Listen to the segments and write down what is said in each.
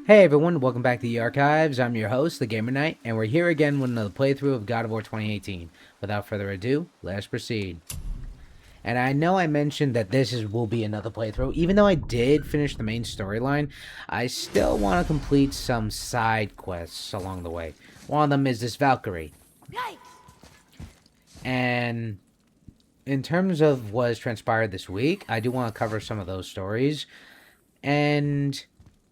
Hey everyone, welcome back to the Archives. I'm your host, the Gamer Knight, and we're here again with another playthrough of God of War 2018. Without further ado, let's proceed. And I know I mentioned that will be another playthrough. Even though I did finish the main storyline, I still want to complete some side quests along the way. One of them is this Valkyrie. And in terms of what has transpired this week, I do want to cover some of those stories. And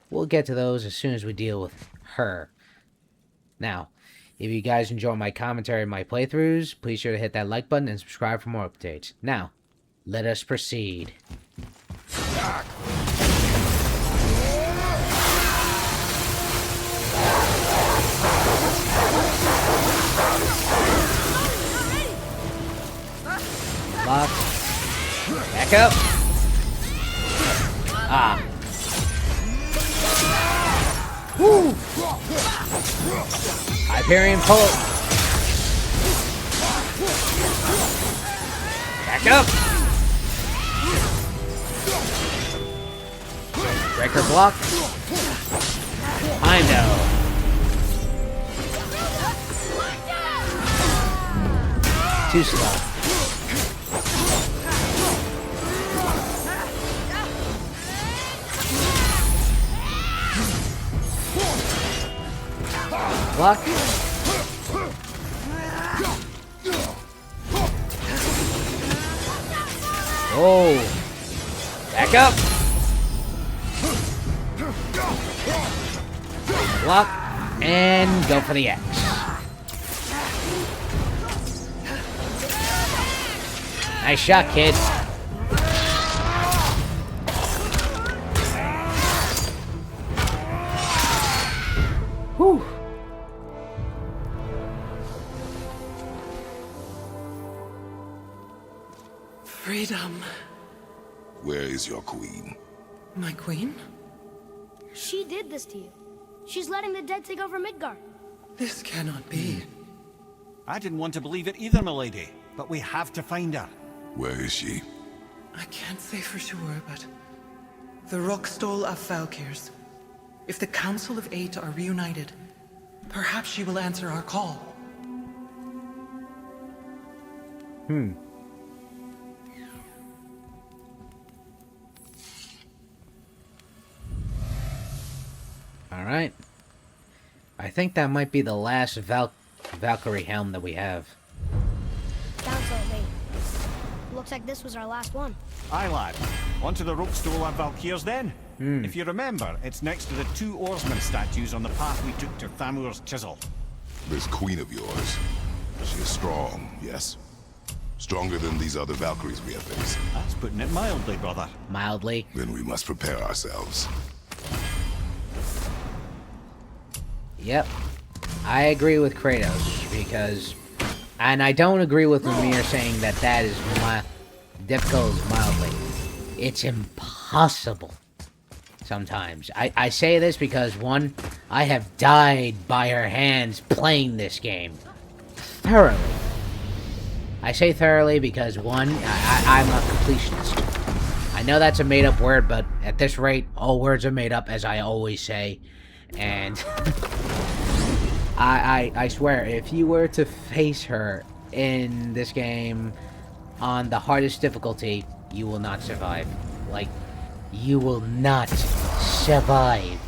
we'll get to those as soon as we deal with her. Now, if you guys enjoy my commentary and my playthroughs, please sure to hit that like button and subscribe for more updates. Now, let us proceed. Lock. Back up. Ah. Woo! Hyperion pull. Back up. Breaker block. Hindo. Too slow. Block. Oh. Back up. Block. And go for the X. Nice shot, kid. Whew. Freedom. Where is your queen? My queen? She did this to you. She's letting the dead take over Midgard. This cannot be. I didn't want to believe it either, milady, but we have to find her. Where is she? I can't say for sure, but... the Rockstall of Valkyrs. If the Council of Eight are reunited, perhaps she will answer our call. Alright. I think that might be the last Valkyrie helm that we have. Sounds so late. Looks like this was our last one. Aye, lad. On to the Rookstole of Valkyrs then. If you remember, it's next to the two oarsman statues on the path we took to Thamur's chisel. This queen of yours. She is strong, yes? Stronger than these other Valkyries we have faced. That's putting it mildly, brother. Mildly. Then we must prepare ourselves. Yep. I agree with Kratos, because... and I don't agree with Mimir saying that that is difficult as mildly. It's impossible. Sometimes. I say this because, one, I have died by her hands playing this game. Thoroughly. I say thoroughly because, one, I'm a completionist. I know that's a made-up word, but at this rate, all words are made up, as I always say. And... I swear, if you were to face her in this game on the hardest difficulty, you will not survive. Like, you will not survive.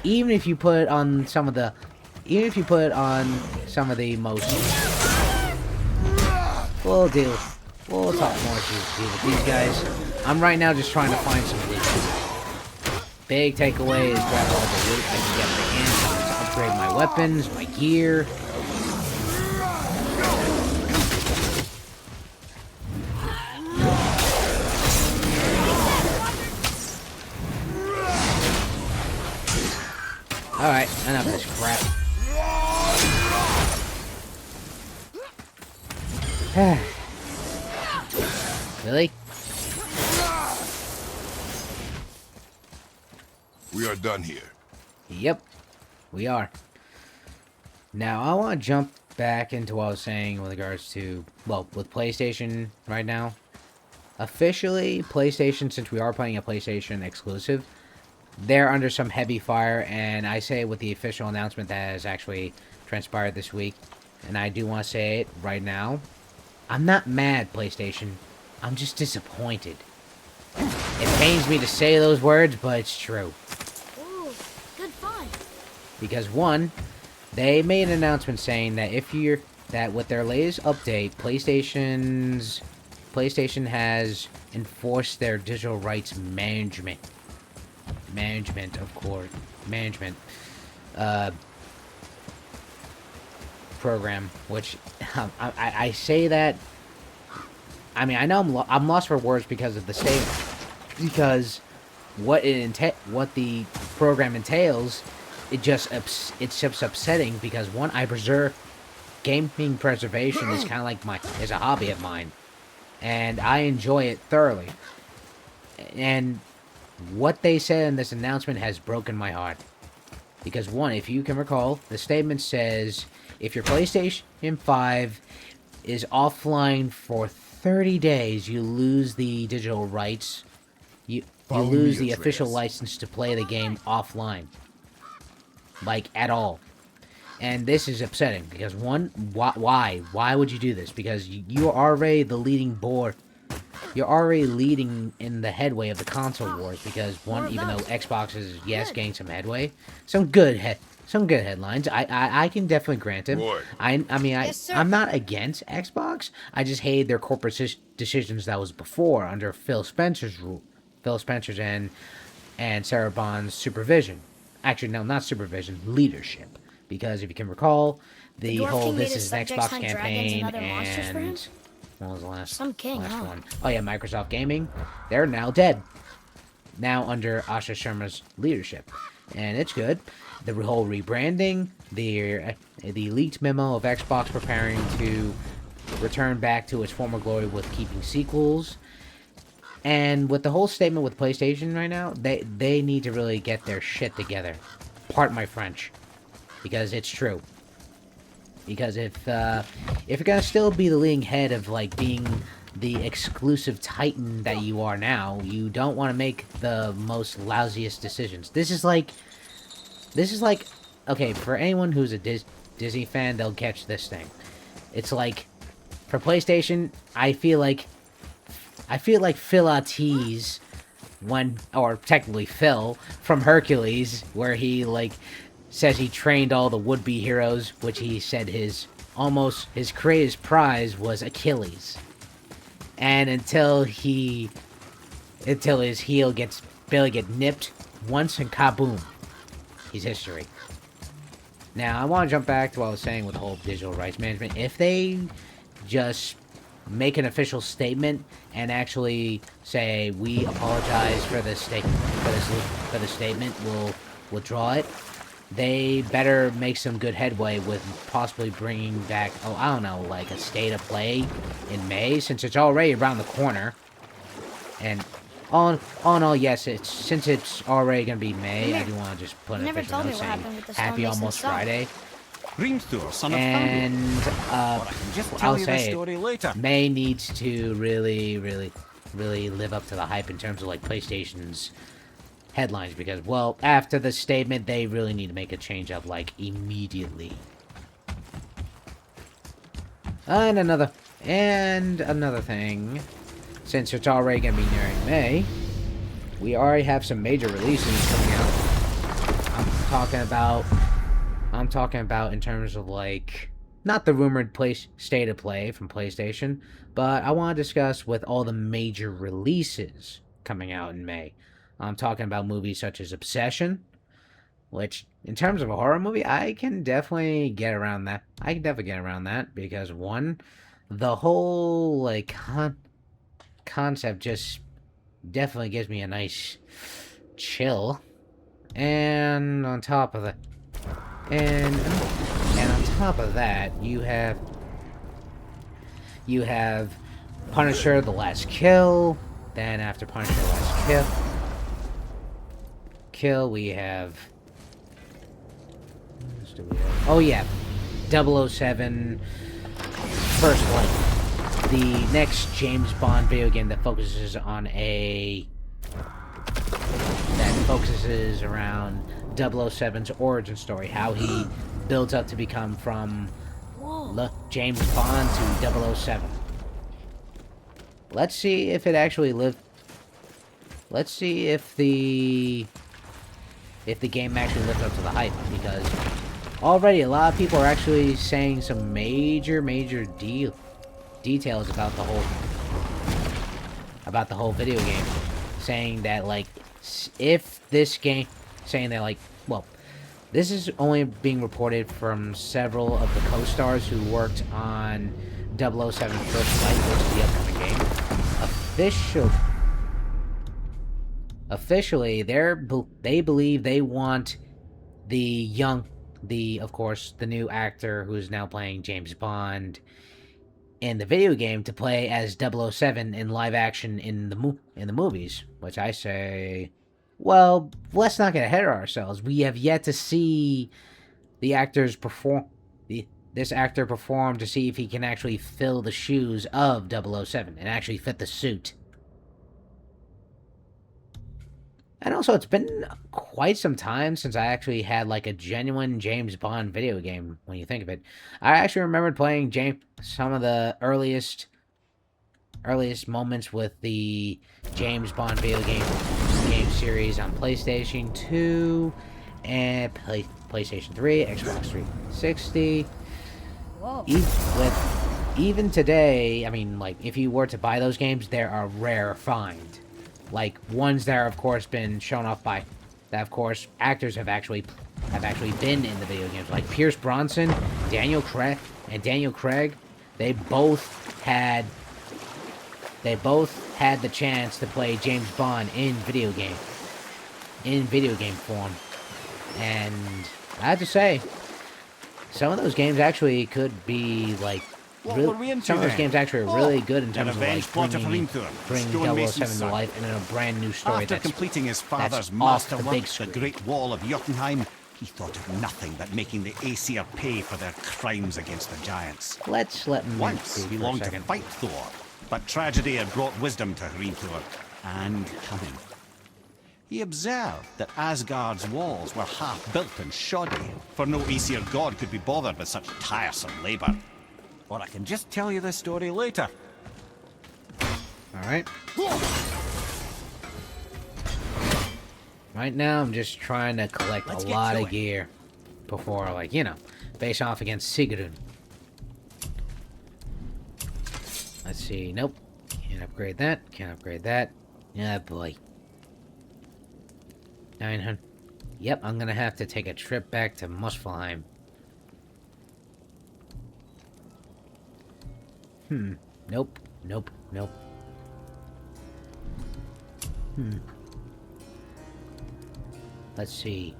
Even if you put on some of the... even if you put on some of the most... we'll talk more with these guys. I'm right now just trying to find some loot. Big takeaway is grab all the loot I can get my hands on to upgrade my weapons, my gear. Alright, enough of this crap. Really? We are done here. Yep, we are. Now, I want to jump back into what I was saying with regards to, well, with PlayStation right now. Officially, PlayStation, since we are playing a PlayStation exclusive, they're under some heavy fire, and I say with the official announcement that has actually transpired this week, and I do want to say it right now, I'm not mad, PlayStation. I'm just disappointed. It pains me to say those words, but it's true. Ooh, good find. Because one, they made an announcement saying that with their latest update, PlayStation has enforced their digital rights management, of course, program. Which I say that. I mean, I know I'm lost for words because of the statement. Because what the program entails, it's just upsetting. Because one, gaming preservation is kind of like is a hobby of mine, and I enjoy it thoroughly. And what they said in this announcement has broken my heart. Because one, if you can recall, the statement says if your PlayStation 5 is offline for 30 days, you lose the digital rights. You lose the official license to play the game offline. Like, at all. And this is upsetting, because one, why? Why would you do this? Because you're already the leading board. You're already leading in the headway of the console wars, because one, even though Xbox is, yes, getting some headway, some good headlines. I can definitely grant him. I mean, Yes, I'm not against Xbox. I just hate their corporate decisions that was before under Phil Spencer's and Sarah Bond's supervision. Actually, no, not supervision, leadership. Because if you can recall, the Dwarf whole King made This his is an subjects Xbox hunt dragons campaign, and other monsters for him? and what was the last, Some king, huh? one? Oh yeah, Microsoft Gaming. They're now dead. Now under Asha Sharma's leadership. And it's good. The whole rebranding, the leaked memo of Xbox preparing to return back to its former glory with keeping sequels. And with the whole statement with PlayStation right now, they need to really get their shit together. Pardon my French. Because it's true. Because if you're gonna still be the leading head of, like, being the exclusive titan that you are now, you don't want to make the most lousiest decisions. This is like, okay, for anyone who's a Disney fan, they'll catch this thing. It's like, for PlayStation, I feel like Phil Ortiz, or technically Phil, from Hercules, where he, like, says he trained all the would-be heroes, which he said his greatest prize was Achilles. And until his heel gets barely get nipped once, and kaboom, he's history. Now, I want to jump back to what I was saying with the whole digital rights management. If they just make an official statement and actually say, we apologize for the statement, we'll withdraw it, they better make some good headway with possibly bringing back, I don't know, like a state of play in May, since it's already around the corner. And all in all, yes, since it's already going to be May, I do want to just put an official note saying, happy almost Friday. Grimthor, son of And, Thunderbollt. Or I can just tell I'll you the say story later. May needs to really live up to the hype in terms of, like, PlayStation's headlines, because, well, after the statement, they really need to make a change up, like, immediately. And another thing, since it's already gonna be nearing May, we already have some major releases coming out. I'm talking about in terms of, like, not the rumored state of play from PlayStation, but I want to discuss with all the major releases coming out in May. I'm talking about movies such as Obsession, which, in terms of a horror movie, I can definitely get around that. Because, one, the whole, like, concept just definitely gives me a nice chill. And on top of that, you have Punisher: The Last Kill. Then after Punisher: The Last Kill, we have, oh yeah, 007 First Light, the next James Bond video game that focuses on that focuses around 007's origin story, how he builds up to become from James Bond to 007. Let's see if it actually lived. Let's see if the game actually lived up to the hype, because already a lot of people are actually saying some major details about the whole video game, saying that, like, if this game, saying that, like, well, this is only being reported from several of the co-stars who worked on 007 First Light, which is the upcoming game. Officially, they believe they want of course, the new actor who is now playing James Bond in the video game to play as 007 in live action in the movies, which I say, well, let's not get ahead of ourselves. We have yet to see the actors perform. This actor perform to see if he can actually fill the shoes of 007 and actually fit the suit. And also, it's been quite some time since I actually had, like, a genuine James Bond video game, when you think of it. I actually remembered playing some of the earliest moments with the James Bond video game series on PlayStation 2 and PlayStation 3, Xbox 360. Whoa. Even today, I mean, like, if you were to buy those games, they're a rare find. Like, ones that are, of course, been shown off by, that, of course, actors have actually been in the video games. Like Pierce Bronson, Daniel Craig, they both had the chance to play James Bond in video game form. And I have to say, some of those games actually could be, like, some of those games actually are really good in terms of, like, bringing 007 to life and in a brand new story. After completing his father's masterwork, the Great Wall of Jotunheim, he thought of nothing but making the Aesir pay for their crimes against the giants. Let's let him Once he longed to fight Thor, but tragedy had brought wisdom to Hreithur and cunning. He observed that Asgard's walls were half-built and shoddy, for no Aesir god could be bothered with such tiresome labor. Or I can just tell you this story later. Alright. Right now, I'm just trying to collect a lot of gear before, like, you know, face off against Sigrun. Let's see. Nope. Can't upgrade that. Can't upgrade that. Yeah, boy. 900. Yep, I'm gonna have to take a trip back to Muspelheim. Nope. Nope. Nope. Let's see.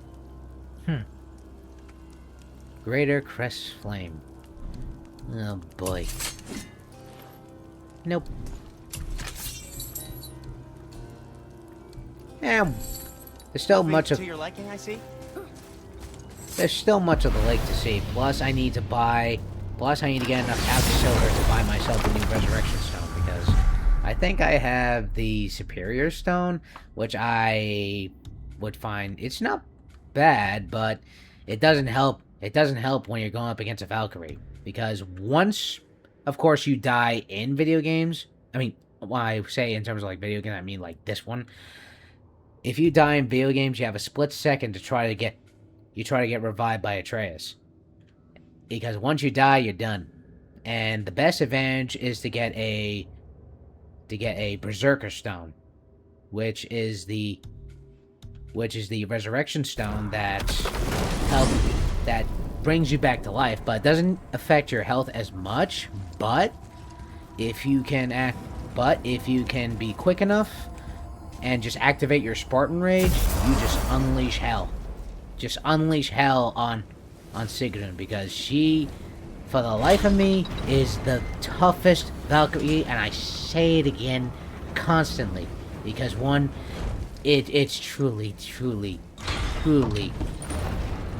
Greater Crest Flame. Oh boy. Nope. Yeah. There's still much of. To your liking, I see. There's still much of the lake to see. Plus, I need to get enough Alchemy Silver to buy myself a new Resurrection Stone, because I think I have the Superior Stone, which I would find it's not bad, but it doesn't help. It doesn't help when you're going up against a Valkyrie, because once, of course, you die in video games. I mean, when I say in terms of, like, video games, I mean, like, this one. If you die in video games, you have a split second to try to get revived by Atreus. Because once you die, you're done. And the best advantage is to get a Berserker Stone, which is the Resurrection Stone that brings you back to life, but it doesn't affect your health as much. But if you can be quick enough and just activate your Spartan Rage, you just unleash hell. Just unleash hell on Sigrun, because she, for the life of me, is the toughest Valkyrie, and I say it again constantly, because one, it's truly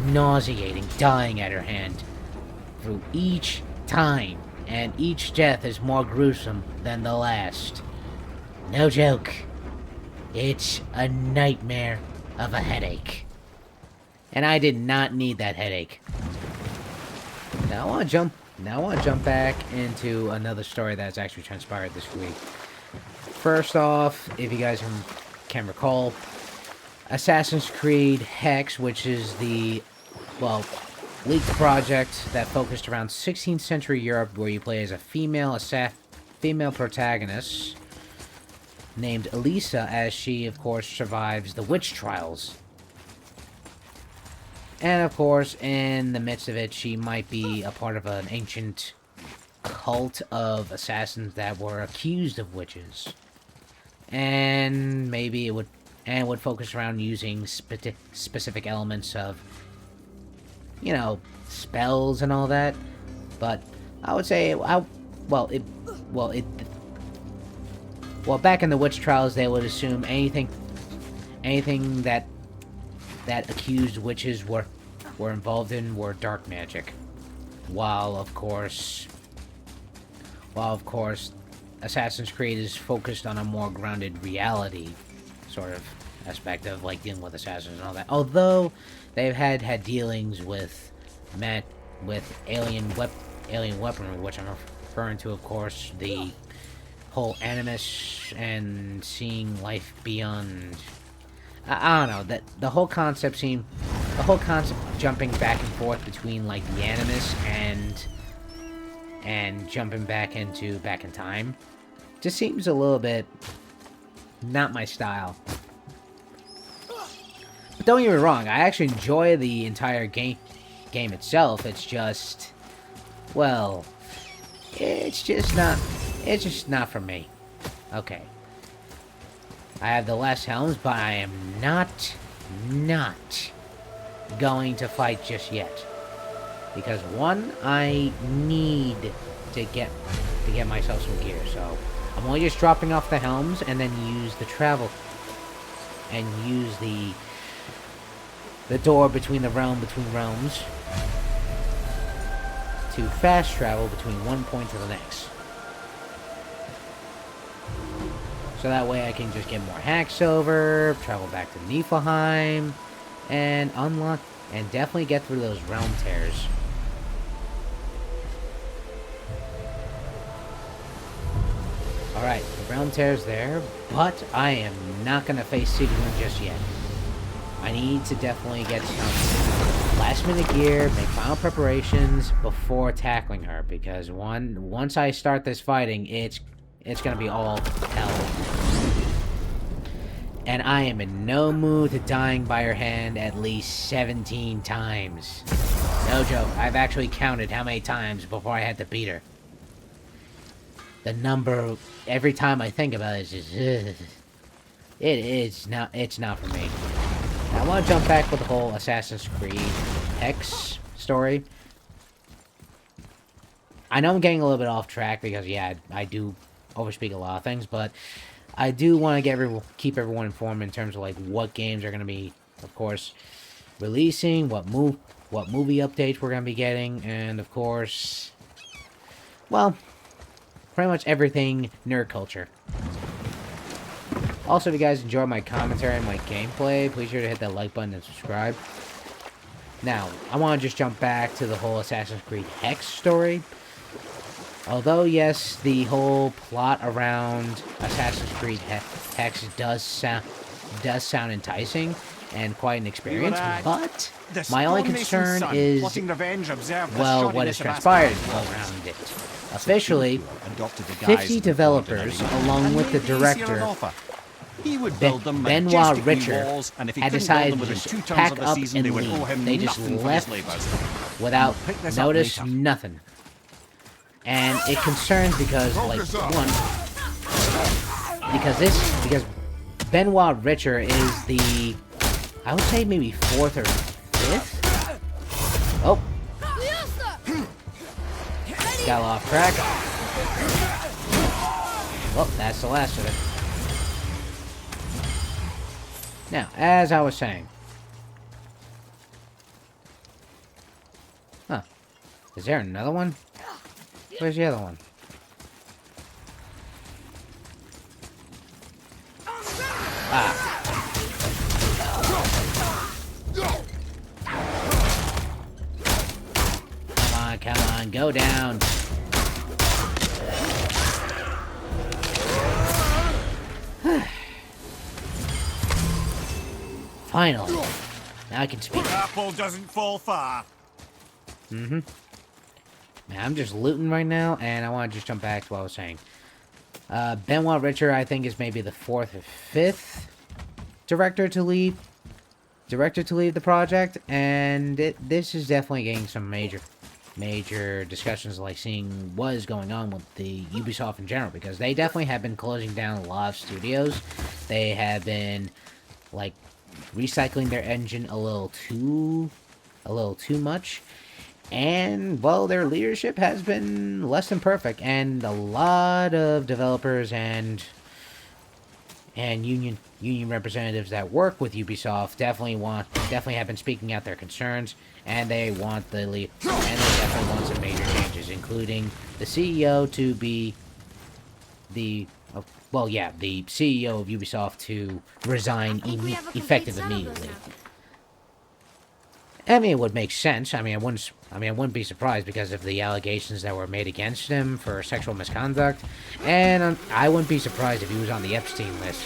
nauseating dying at her hand through each time, and each death is more gruesome than the last. No joke. It's a nightmare of a headache. And I did not need that headache. Now I want to jump back into another story that's actually transpired this week. First off, if you guys can recall, Assassin's Creed Hex, which is the, well, leaked project that focused around 16th century Europe, where you play as a female protagonist named Elisa, as she, of course, survives the witch trials. And, of course, in the midst of it, she might be a part of an ancient cult of assassins that were accused of witches. And maybe it would focus around using specific elements of, you know, spells and all that. But I would say, back in the witch trials, they would assume anything that accused witches were involved in were dark magic. While of course Assassin's Creed is focused on a more grounded reality sort of aspect of like dealing with assassins and all that. Although they've had dealings with alien weaponry, which I'm referring to, of course, the whole animus and seeing life beyond. I don't know, that the whole concept jumping back and forth between like the animus and jumping back in time just seems a little bit not my style. But don't get me wrong, I actually enjoy the entire game itself. It's just, well, it's just not for me. Okay. I have the last helms, but I am not going to fight just yet. Because one, I need to get myself some gear, so I'm only just dropping off the helms and then use the travel and use the door between realms to fast travel between one point to the next. So that way I can just get more hacks over, travel back to Niflheim, and unlock, and definitely get through those realm tears. Alright, the realm tear's there, but I am not going to face Sigrun just yet. I need to definitely get some last minute gear, make final preparations before tackling her, because once I start this fighting, it's gonna be all hell. And I am in no mood to dying by her hand at least 17 times. No joke, I've actually counted how many times before I had to beat her. The number, every time I think about it, is just, it's not for me. Now, I want to jump back with the whole Assassin's Creed Hex story. I know I'm getting a little bit off track because, yeah, I do overspeak a lot of things, but I do want to keep everyone informed in terms of like what games are going to be, of course, releasing, what movie updates we're going to be getting, and of course, well, pretty much everything nerd culture. Also, if you guys enjoy my commentary and my gameplay, please sure to hit that like button and subscribe. Now, I want to just jump back to the whole Assassin's Creed Hex story. Although, yes, the whole plot around Assassin's Creed Hex does sound enticing and quite an experience, but my only concern is, well, what has transpired around it. Officially, 50 developers, along with the director, Benoit Richer, had decided to just pack up and leave. They just left without notice, nothing. And it concerns because, like, one, because Benoit Richer is the, I would say maybe 4th or 5th? Oh. Got off track. Well, that's the last of it. Now, as I was saying. Huh. Is there another one? Where's the other one? Ah. on, go down. Finally. Now I can speak. Apple doesn't fall far. Man, I'm just looting right now, and I want to just jump back to what I was saying. Benoit Richer, I think, is maybe the 4th or 5th director to leave the project, and this is definitely getting some major discussions, like seeing what is going on with the Ubisoft in general, because they definitely have been closing down a lot of studios. They have been like recycling their engine a little too much, and well, their leadership has been less than perfect, and a lot of developers and union representatives that work with Ubisoft definitely have been speaking out their concerns, and they definitely want some major changes, including the CEO to be the CEO of Ubisoft to resign effective immediately. I mean, it would make sense. I mean, I wouldn't be surprised because of the allegations that were made against him for sexual misconduct, and I wouldn't be surprised if he was on the Epstein list.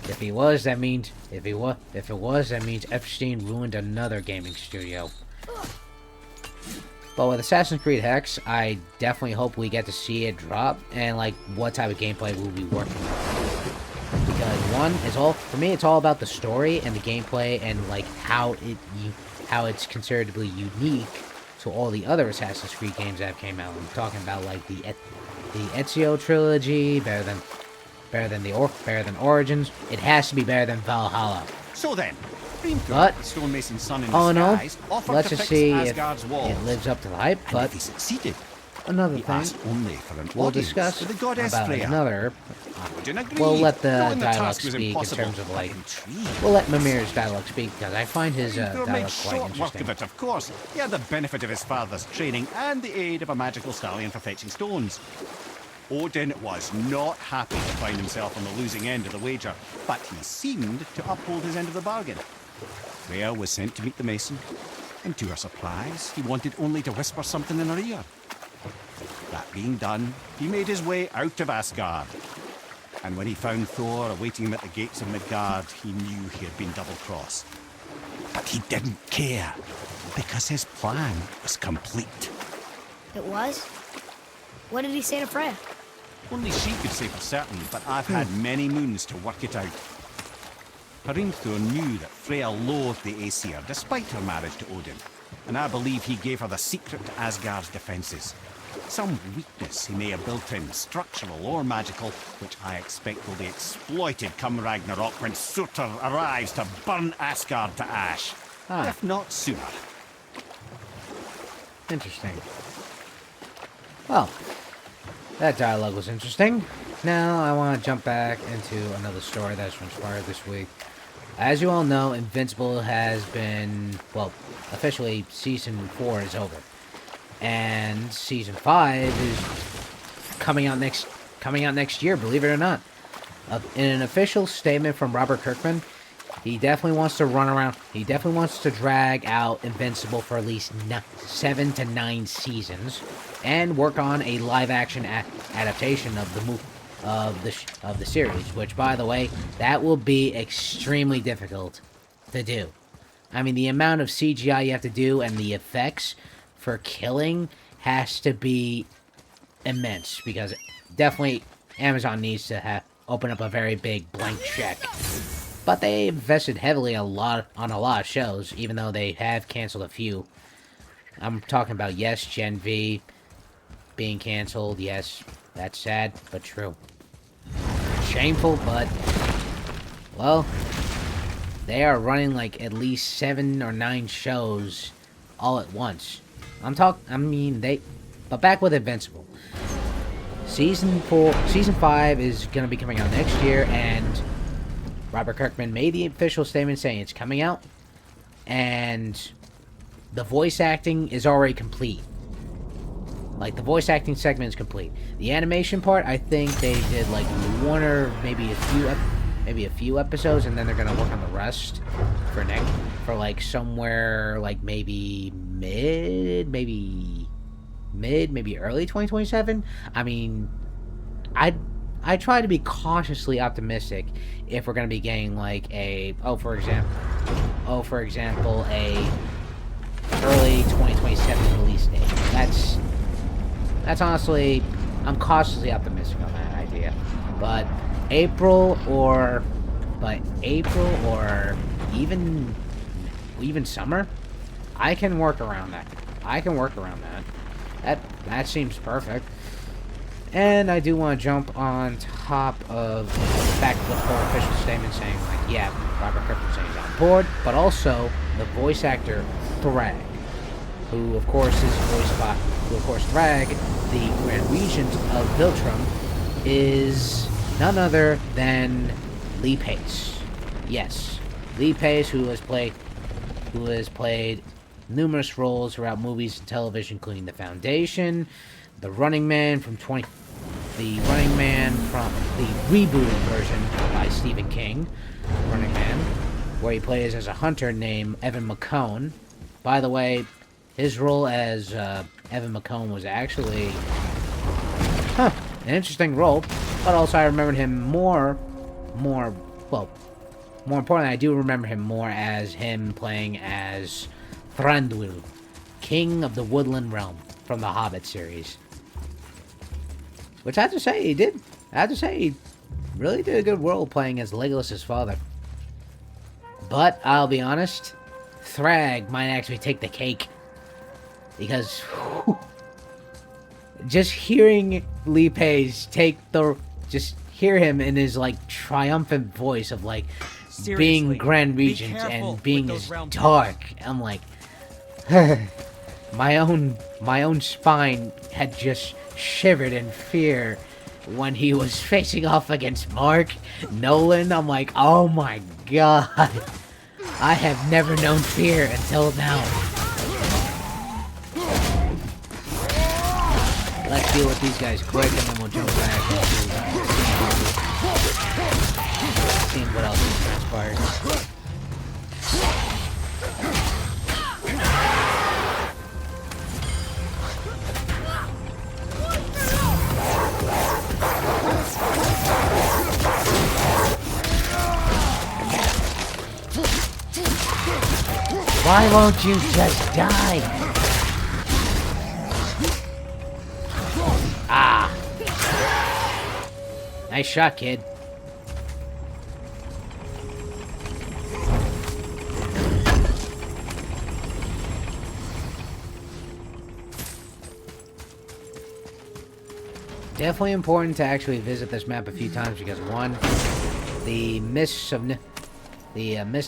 If it was, that means Epstein ruined another gaming studio. But with Assassin's Creed Hex, I definitely hope we get to see it drop, and like what type of gameplay we'll be working with. Because for me, it's all about the story and the gameplay, and like how it's considerably unique to all the other Assassin's Creed games that have came out. I'm talking about like the Ezio trilogy, better than Origins. It has to be better than Valhalla. So then, But, the stonemason's son in oh no, disguise, offered let's to just fix see if Asgard's walls. it lives up to the hype. And But if he succeeded, another he thing asked only for an we'll audience discuss with the goddess about Freya. another. Would agree? We'll let the Knowing dialogue task was speak in impossible, terms of but like. intrigued. We'll let Mimir's dialogue speak because I find his Thor dialogue made quite short work interesting. of it, of course. He had the benefit of his father's training and the aid of a magical stallion for fetching stones. Odin was not happy to find himself on the losing end of the wager, but he seemed to uphold his end of the bargain. Freya was sent to meet the mason, and to her surprise, he wanted only to whisper something in her ear. That being done, he made his way out of Asgard. And when he found Thor awaiting him at the gates of Midgard, he knew he had been double-crossed. But he didn't care, because his plan was complete. It was? What did he say to Freya? Only she could say for certain, but I've had many moons to work it out. Hrimthur knew that Freya loathed the Aesir, despite her marriage to Odin, and I believe he gave her the secret to Asgard's defences. Some weakness he may have built in, structural or magical, which I expect will be exploited come Ragnarok when Surtur arrives to burn Asgard to ash. If not sooner. Interesting. Well, that dialogue was interesting. Now I want to jump back into another story that's transpired this week. As you all know, Invincible has been, well, officially Season 4 is over. And Season 5 is coming out next year, believe it or not. In an official statement from Robert Kirkman, he definitely wants to he definitely wants to drag out Invincible for at least 7 to 9 seasons, and work on a live-action adaptation of the series. Which, by the way, that will be extremely difficult to do. I mean, the amount of CGI you have to do and the effects for killing has to be immense, because definitely Amazon needs to open up a very big blank check. But they invested heavily on a lot of shows, even though they have canceled a few. I'm talking about, yes, Gen V being canceled. Yes, that's sad, but true. Shameful, but, well, they are running like at least 7 or 9 shows all at once. But back with Invincible. Season 5 is going to be coming out next year, and Robert Kirkman made the official statement saying it's coming out, and the voice acting is already complete. Like, the voice acting segment is complete. The animation part, I think they did like one or maybe a few episodes, and then they're gonna work on the rest for like somewhere like maybe mid, maybe early 2027. I mean, I try to be cautiously optimistic if we're gonna be getting like a for example a early 2027 release date. That's honestly, I'm cautiously optimistic on that idea. But April or even summer, I can work around that. That seems perfect. And I do want to jump on top of back to the whole official statement saying like, yeah, Robert Kirkman saying he's on board, but also the voice actor Thrag, who of course Thrag, the Grand Regent of Viltrum, is none other than Lee Pace. Yes, Lee Pace, who has played numerous roles throughout movies and television, including The Foundation, The Running Man from the rebooted version by Stephen King, Running Man, where he plays as a hunter named Evan McCone. By the way, his role as Evan McCone was actually an interesting role, but also I remembered him more importantly, I do remember him more as him playing as Thranduil, King of the Woodland Realm from the Hobbit series. Which I have to say, he really did a good role playing as Legolas's father. But, I'll be honest, Thrag might actually take the cake. Because, just hearing Lee Pace just hear him in his, like, triumphant voice of, like, Seriously, being Grand Regent and being this dark, I'm like, my own spine had just shivered in fear when he was facing off against Mark Nolan. I'm like, oh my god, I have never known fear until now. Let's deal with these guys quick and then we'll jump back into seeing what else has transpired. Why won't you just die? Ah. Nice shot, kid. Definitely important to actually visit this map a few times because one, the mist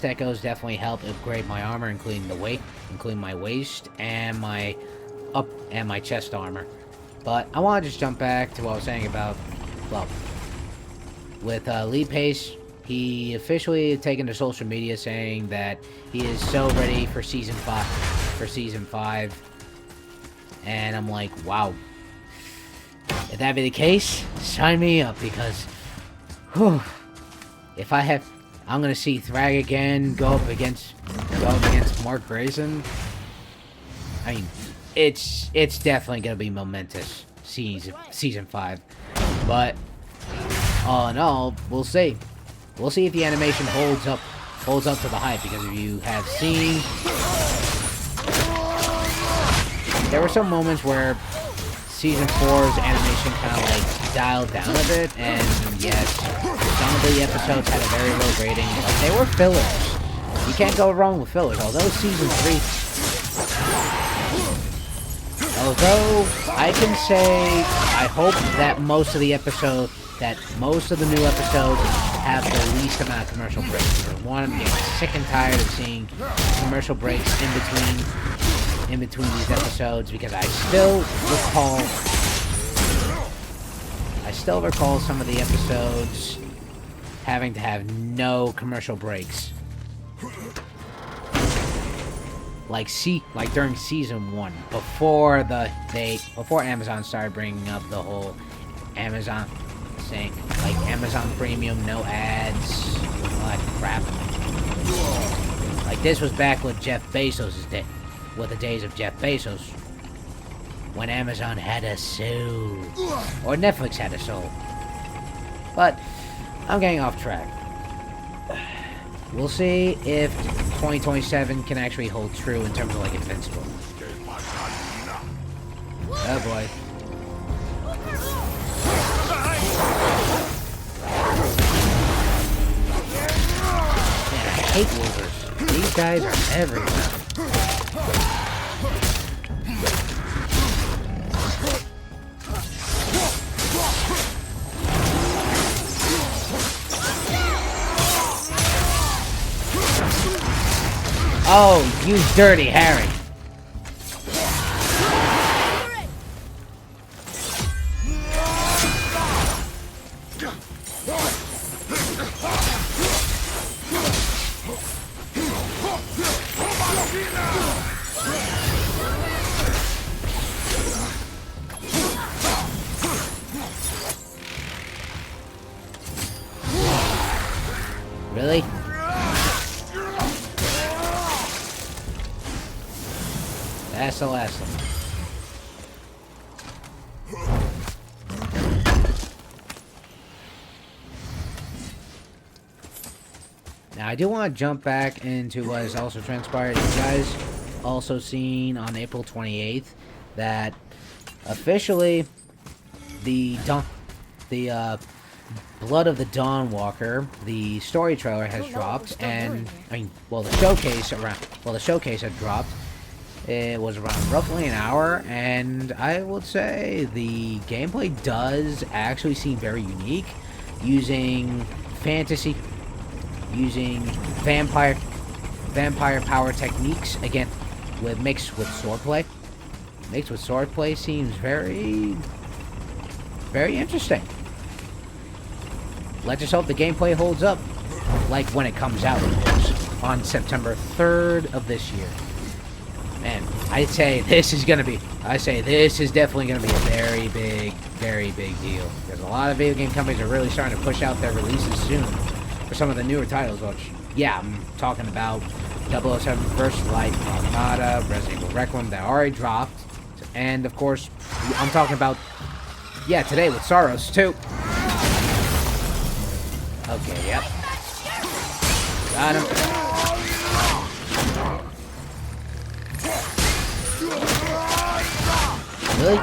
echoes definitely help upgrade my armor, including my waist and my chest armor. But I want to just jump back to what I was saying about, well, with Lee Pace, he officially taken to social media saying that he is so ready for season 5. And I'm like, wow. If that be the case, sign me up because, whew, I'm gonna see Thrag again go up against Mark Grayson. I mean, it's definitely gonna be momentous season 5, but all in all, we'll see. We'll see if the animation holds up to the hype because if you have seen, there were some moments where Season 4's animation kind of like dialed down a bit, and yes, some of the episodes had a very low rating, but they were fillers. You can't go wrong with fillers, although I can say, I hope that most of the new episodes have the least amount of commercial breaks. For one, I'm getting sick and tired of seeing commercial breaks in between these episodes because I still recall some of the episodes having to have no commercial breaks. Like during season 1, before Amazon started bringing up the whole Amazon saying like Amazon Premium, no ads, all that crap. Like this was back with Jeff Bezos' day. With the days of Jeff Bezos. when Amazon had a soul. Or Netflix had a soul. But, I'm getting off track. We'll see if 2027 can actually hold true in terms of, like, Invincible. Oh, boy. Man, I hate wolvers. These guys are everywhere. Oh, you dirty Harry. Really? That's the last one. Now, I do want to jump back into what has also transpired. You guys also seen on April 28th that officially the Blood of the Dawnwalker, the story trailer has dropped, and the showcase had dropped. It was around roughly an hour, and I would say the gameplay does actually seem very unique, using fantasy, using vampire power techniques again, mixed with swordplay. Mixed with swordplay seems very, very interesting. Let's just hope the gameplay holds up, like when it comes out, of course, on September 3rd of this year. Man, I say this is definitely gonna be a very big deal. Because a lot of video game companies are really starting to push out their releases soon for some of the newer titles, which, yeah, I'm talking about 007 First Light, Armada, Resident Evil Requiem that already dropped, and of course, I'm talking about, yeah, today with Soros too. Okay, yep. Got him. Really?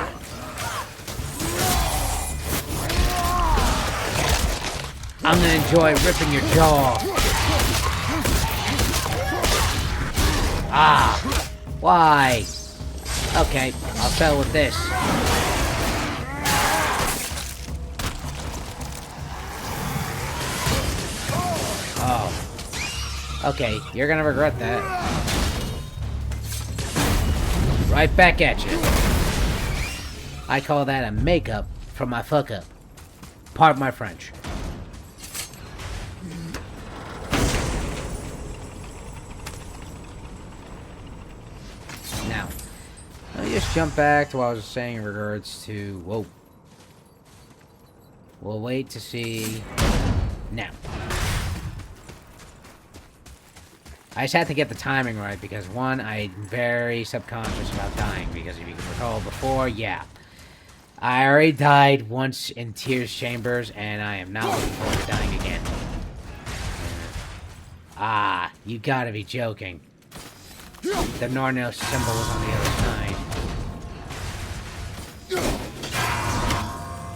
I'm gonna enjoy ripping your jaw. Ah! Why? Okay, I'll settle with this. Oh. Okay, you're gonna regret that. Right back at you. I call that a makeup for my fuck up. Pardon my French. Now, let me just jump back to what I was saying in regards to... Whoa. We'll wait to see... Now. I just had to get the timing right because, one, I'm very subconscious about dying because if you can recall before, yeah. I already died once in Tears Chambers, and I am not looking forward to dying again. Ah, you gotta be joking. The Nornos symbol was on the other side.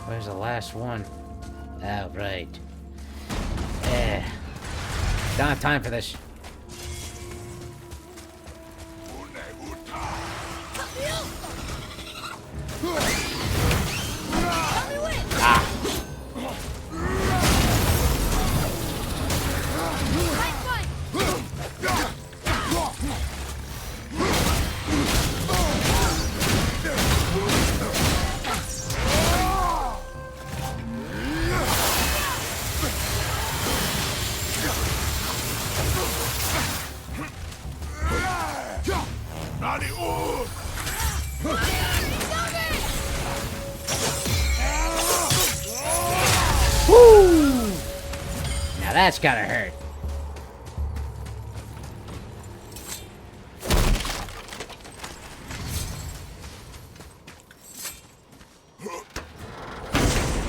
Where's the last one? Oh, right. Don't have time for this. Woo! Now that's gotta hurt.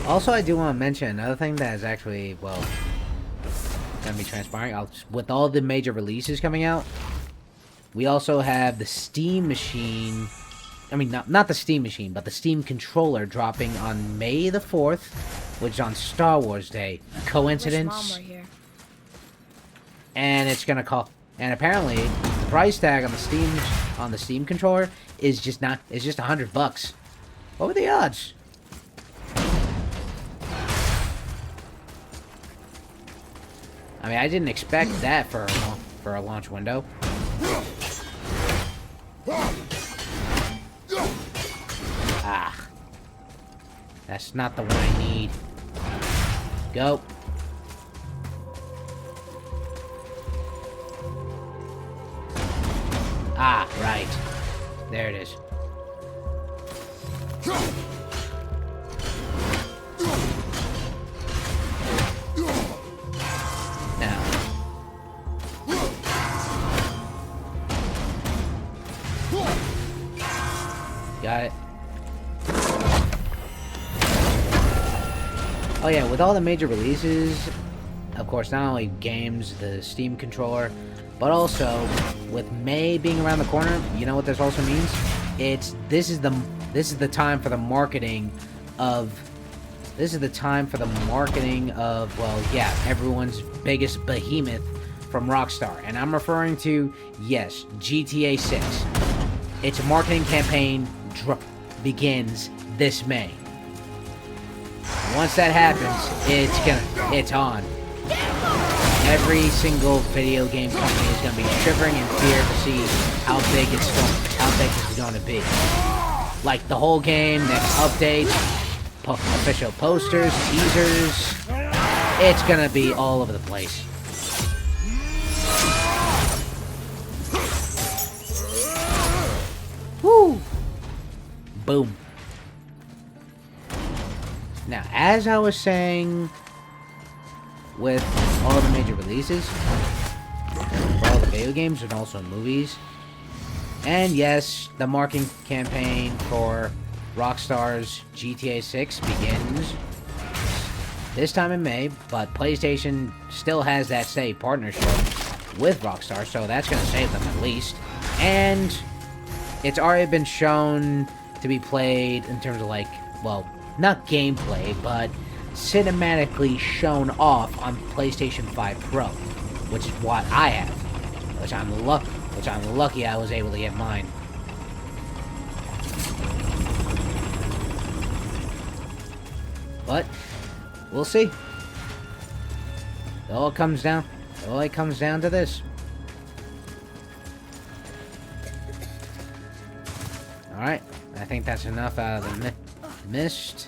Also, I do want to mention another thing that is actually, well, gonna be transpiring. With all the major releases coming out, we also have the Steam machine. I mean, not the Steam machine, but the Steam controller dropping on May the 4th, which is on Star Wars Day. Coincidence? Wish Mom were here. And it's gonna call. And apparently, the price tag on the Steam controller is just $100. What were the odds? I mean, I didn't expect that for a launch window. Ah. That's not the one I need. Go. Ah, right. There it is. Now. Got it. Oh yeah, with all the major releases, of course, not only games, the Steam controller, but also with May being around the corner, you know what this also means? This is the time for the marketing of well, yeah, everyone's biggest behemoth from Rockstar, and I'm referring to, yes, GTA 6. Its marketing campaign begins this May. Once that happens, it's on. Every single video game company is going to be shivering in fear to see how big it's going to be. Like the whole game, next updates, official posters, teasers. It's going to be all over the place. Woo! Boom. Now, as I was saying, with all the major releases, for all the video games and also movies, and yes, the marketing campaign for Rockstar's GTA 6 begins this time in May, but PlayStation still has that same partnership with Rockstar, so that's going to save them at least. And it's already been shown to be played in terms of, like, well, not gameplay, but cinematically shown off on PlayStation 5 Pro, which is what I have, which I'm lucky I was able to get mine. But we'll see. It all comes down to this. All right, I think that's enough out of the mist.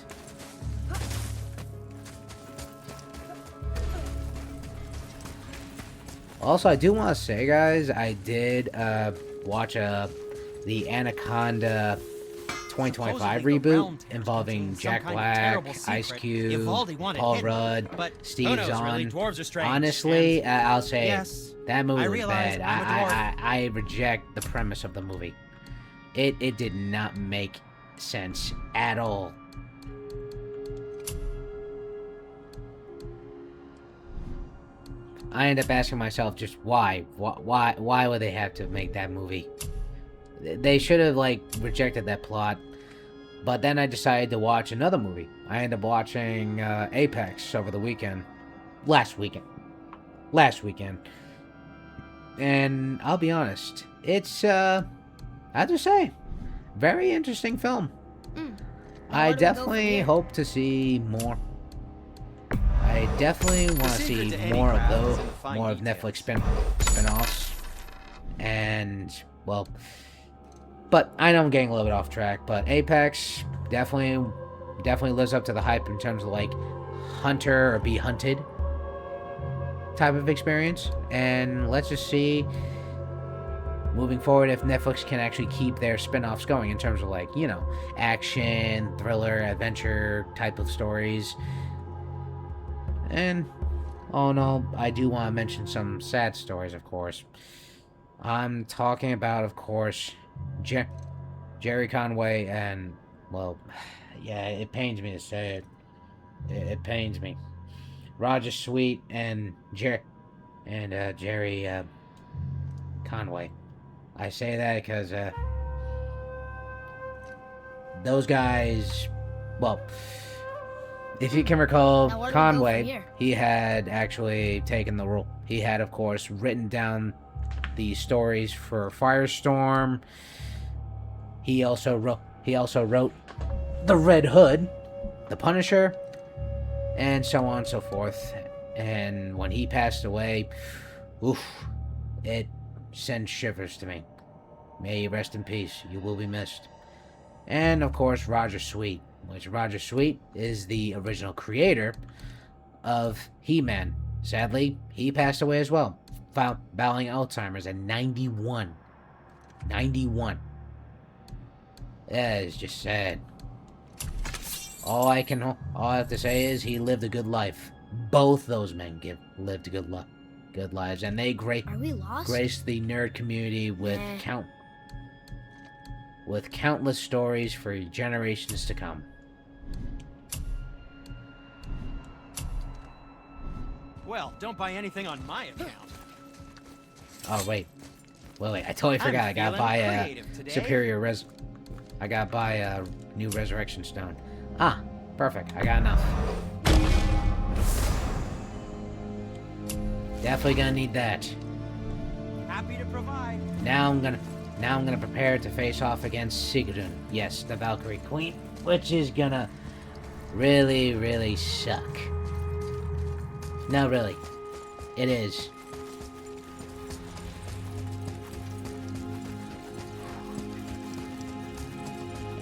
Also, I do want to say, guys, I did watch the Anaconda 2025 reboot involving Jack Black, Ice Cube, Paul Rudd, Steve Zahn. Honestly, I'll say that movie was bad. I reject the premise of the movie. It did not make sense at all. I end up asking myself just why would they have to make that movie? They should have, like, rejected that plot. But then I decided to watch another movie. I ended up watching Apex over the weekend. Last weekend. And I'll be honest, it's I have to say, very interesting film. I definitely hope to see more. I definitely want to see more of Netflix spin-offs. And, well, but I know I'm getting a little bit off track, but Apex definitely lives up to the hype in terms of, like, hunter or be hunted type of experience. And let's just see moving forward if Netflix can actually keep their spin-offs going in terms of, like, you know, action, thriller, adventure type of stories. And all in all, I do want to mention some sad stories, of course. I'm talking about, of course, Jerry Conway and, well, yeah, it pains me to say it, It pains me. Roger Sweet and Jerry Conway. I say that because those guys. Well, if you can recall, Now where do we go from Conway, here? he had actually taken the role. He had, of course, written down the stories for Firestorm. He also wrote the Red Hood, the Punisher, and so on and so forth. And when he passed away, oof, it sends shivers to me. May you rest in peace. You will be missed. And of course, Roger Sweet, which Roger Sweet is the original creator of He-Man. Sadly, he passed away as well, battling Alzheimer's at 91. 91. That is just sad. All I have to say is he lived a good life. Both those men lived good lives, and they Are we lost? graced the nerd community with countless stories for generations to come. Well, don't buy anything on my account. Oh wait, I totally forgot. I gotta buy I gotta buy a new resurrection stone. Ah, perfect. I got enough. Definitely gonna need that. Happy to provide. Now I'm gonna prepare to face off against Sigrun. Yes, the Valkyrie Queen, which is gonna really, really suck. No, really, it is.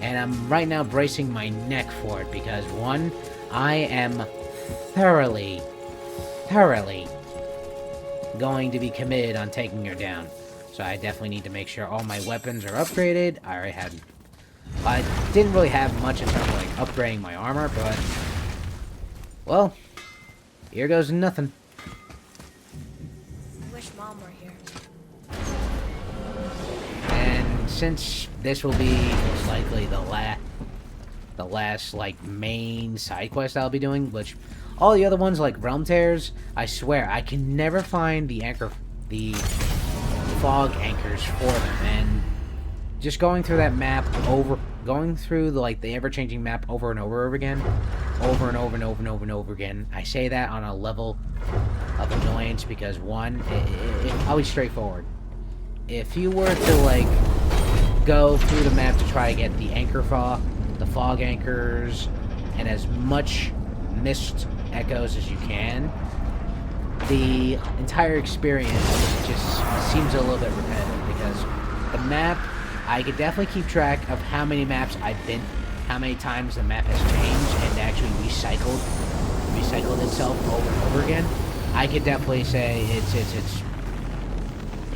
And I'm right now bracing my neck for it because, one, I am thoroughly going to be committed on taking her down. So I definitely need to make sure all my weapons are upgraded. I didn't really have much in terms of like upgrading my armor, but well, here goes nothing. Wish Mom were here. And since this will be most likely the last like main side quest I'll be doing, which all the other ones like Realm Tears, I swear I can never find the fog anchors for them, and just going through that map going through the ever-changing map over and over again, over and over again. I say that on a level of annoyance because one, I'll be straightforward. If you were to like go through the map to try to get the fog anchors, and as much mist echoes as you can, the entire experience just seems a little bit repetitive because the map, I could definitely keep track of how many maps I've been, how many times the map has changed and actually recycled itself over and over again. I could definitely say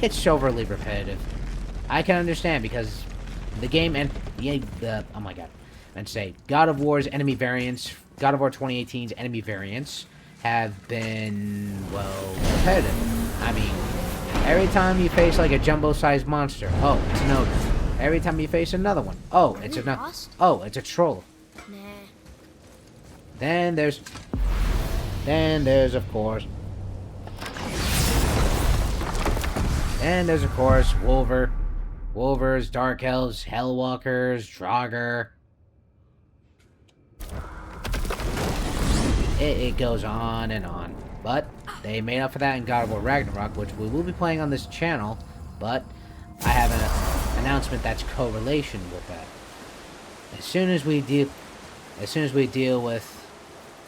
it's overly repetitive. I can understand because the game and oh my god, and say God of War's enemy variants, God of War 2018's enemy variants have been, well, repetitive. I mean, every time you face like a jumbo-sized monster, oh, it's an ogre. Every time you face another one, oh, it's a troll. Nah. Then there's of course Wolvers, Dark Elves, Hellwalkers, Draugr. It goes on and on. But they made up for that in God of War Ragnarok, which we will be playing on this channel, but I have an announcement that's correlation with that. As soon as we deal with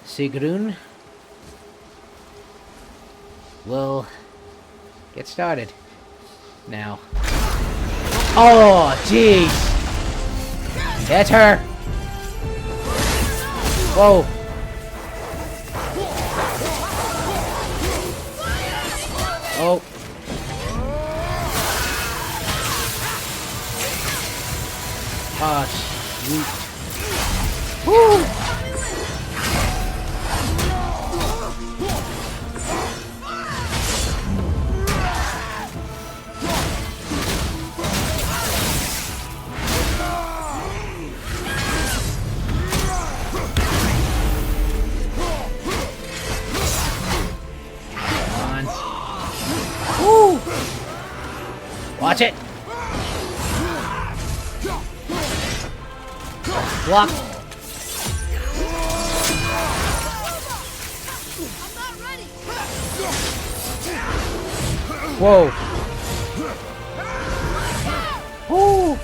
Sigrun, we'll get started. Now. Oh, jeez! That's her! Whoa! Oh. Oh, sweet. Woo! Block. Whoa. Woo.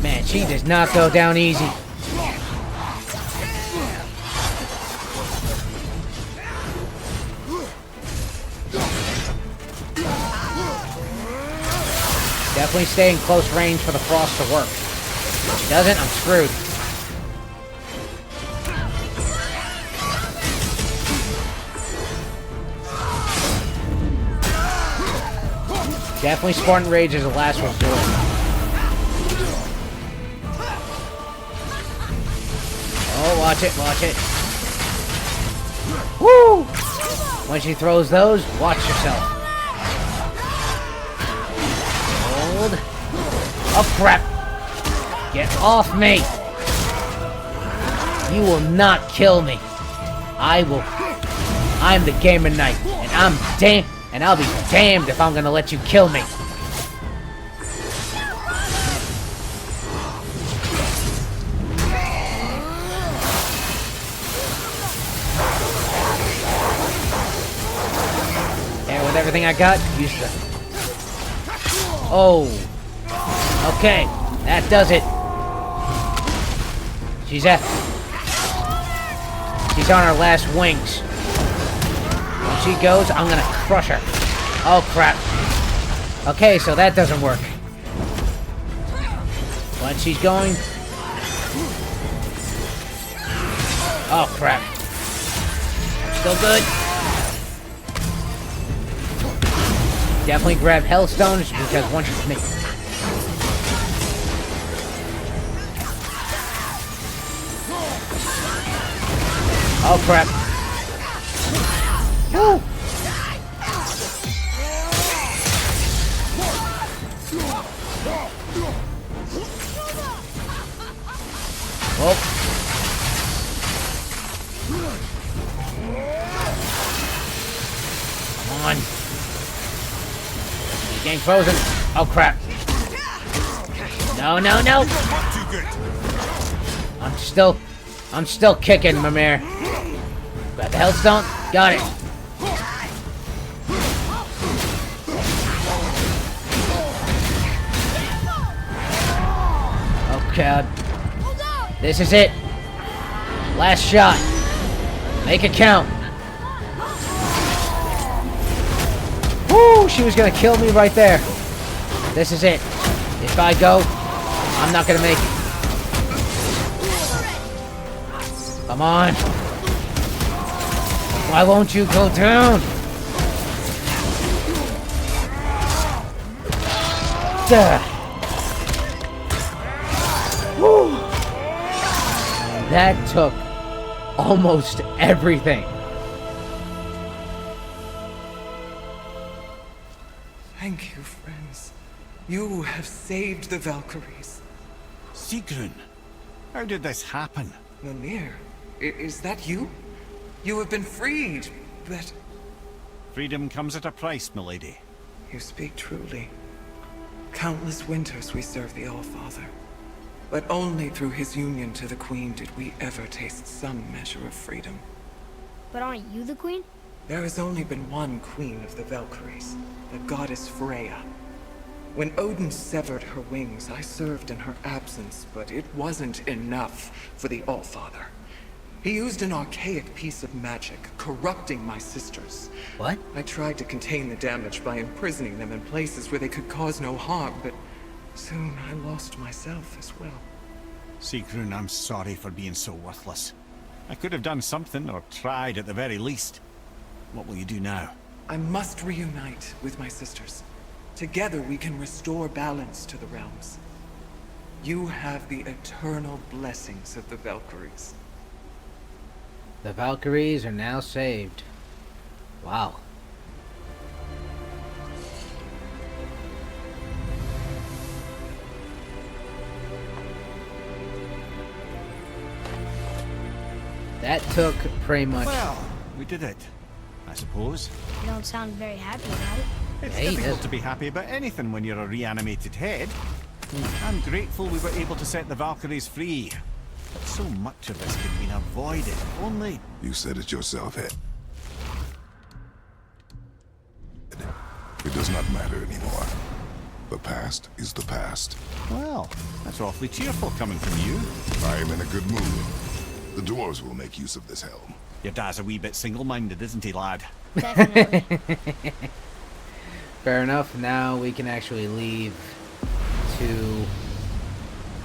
Man, she does not go down easy. Definitely stay in close range for the frost to work. If she doesn't, I'm screwed. Definitely Spartan Rage is the last resort. Oh, watch it, watch it. Woo! When she throws those, watch yourself. Hold. Oh, crap. Get off me. You will not kill me. I'm the gamer knight, and I'll be damned if I'm gonna let you kill me. And with everything I got, use the... Oh. Okay, that does it. She's on her last wings. When she goes, I'm gonna crush her. Oh, crap. Okay, so that doesn't work. When she's going... Oh, crap. Still good. Definitely grab Hellstones, because once you... Oh, crap. Woo! Oh. Come on. He's getting frozen. Oh, crap. No, no, no. I'm still kicking, Mimir. Grab the Hellstone. Got it. Oh, God. This is it. Last shot. Make it count. Woo! She was gonna kill me right there. This is it. If I go, I'm not gonna make it. Come on. Why won't you go down? Duh. Woo. That took almost everything. Thank you, friends. You have saved the Valkyries. Sigrun, how did this happen? Mimir, is that you? You have been freed, but... Freedom comes at a price, milady. You speak truly. Countless winters we serve the All-Father. But only through his union to the Queen did we ever taste some measure of freedom. But aren't you the queen? There has only been one Queen of the Valkyries, the goddess Freya. When Odin severed her wings, I served in her absence, but it wasn't enough for the All-Father. He used an archaic piece of magic, corrupting my sisters. What? I tried to contain the damage by imprisoning them in places where they could cause no harm, but soon I lost myself as well. Sigrun, I'm sorry for being so worthless. I could have done something, or tried at the very least. What will you do now? I must reunite with my sisters. Together we can restore balance to the realms. You have the eternal blessings of the Valkyries. The Valkyries are now saved. Wow. That took pretty much... Well, we did it, I suppose. You don't sound very happy about it. It's Yeah, he difficult does. to be happy about anything when you're a reanimated head. I'm grateful we were able to set the Valkyries free. But so much of this could have been avoided if only... You said it yourself, Ed. It does not matter anymore. The past is the past. Well, that's awfully cheerful coming from you. I am in a good mood. The dwarves will make use of this helm. Your dad's a wee bit single-minded, isn't he, lad? Definitely. Fair enough. Now we can actually leave to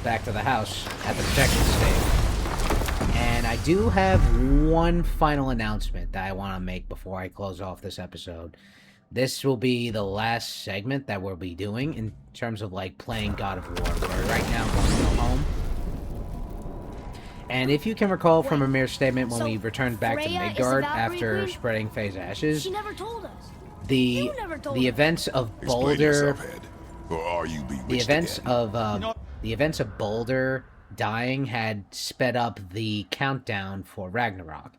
back to the house at the protection stage. And I do have one final announcement that I want to make before I close off this episode. This will be the last segment that we'll be doing in terms of like playing God of War. Where right now I'm going to go home. And if you can recall from Amir's statement when so we returned back to Freya is the Midgard Valkyrie after queen? spreading Faye's ashes, She never told us. the You never told us. events of Explain Boulder, yourself, Ed. Or are you bewitched the events again? of No. the events of Boulder dying had sped up the countdown for Ragnarok.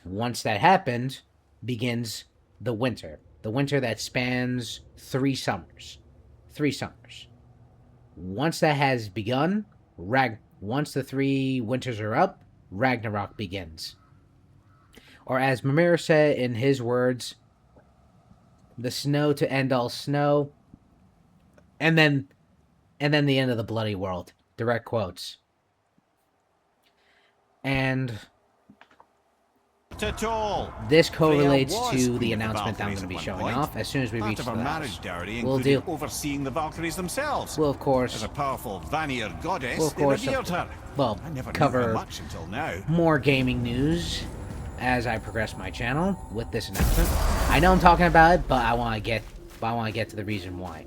Once that happened, begins the winter that spans 3 summers. 3 summers. Once that has begun, once the 3 winters are up, Ragnarok begins. Or as Mimir said in his words, the snow to end all snow, and then the end of the bloody world. Direct quotes. And this correlates to the announcement that I'm going to be showing off as soon as we reach the marriage house. dowry We'll included do. overseeing the Valkyries themselves. We'll of As course, a powerful Vanir goddess, Well, of they course, revered her. well, I never knew cover her much until now. more gaming news as I progress my channel with this announcement. I know I'm talking about it, but I want to get to the reason why.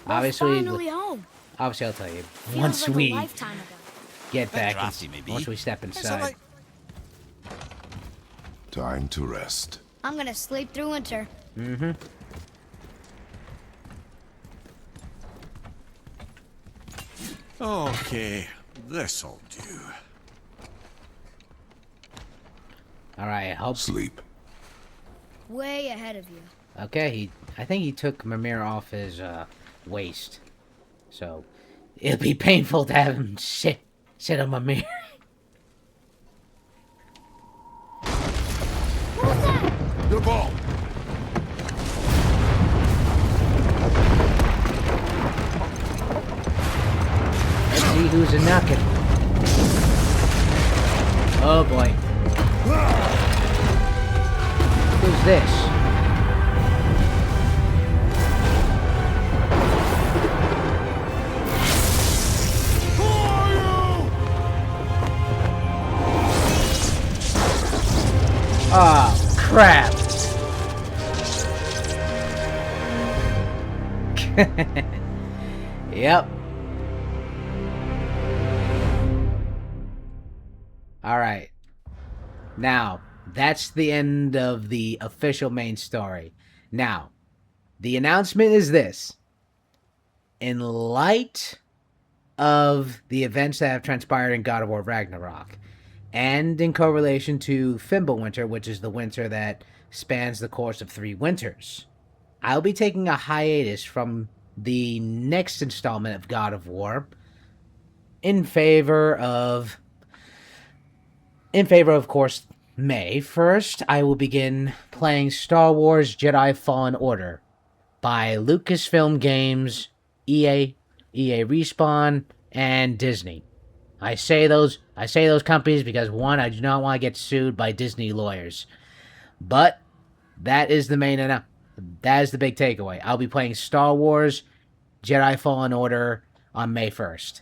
Obviously, We're finally home. I'll tell you Feels once like we a lifetime ago. get back, drafty, maybe. once we step inside. Time to rest. I'm gonna sleep through winter. Mm-hmm. Okay, this'll do. All right. I hope. Sleep. Way ahead of you. Okay. I think he took Mimir off his waist, so it'll be painful to have him sit on Mimir. What was that? Your ball! Let's see who's a knocking. Oh boy. Who's this? Oh, crap. Yep. Alright. Now, that's the end of the official main story. Now, the announcement is this. In light of the events that have transpired in God of War Ragnarok, and in correlation to Fimbulwinter, which is the winter that spans the course of 3 winters, I'll be taking a hiatus from the next installment of God of War in favor of, course, May 1st. I will begin playing Star Wars Jedi Fallen Order by Lucasfilm Games, EA Respawn, and Disney. I say those companies because, one, I do not want to get sued by Disney lawyers. But that is the big takeaway. I'll be playing Star Wars Jedi Fallen Order on May 1st.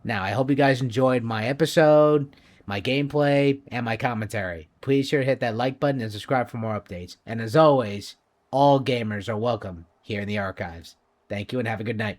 Now, I hope you guys enjoyed my episode, my gameplay, and my commentary. Please sure to hit that like button and subscribe for more updates. And as always, all gamers are welcome here in the archives. Thank you and have a good night.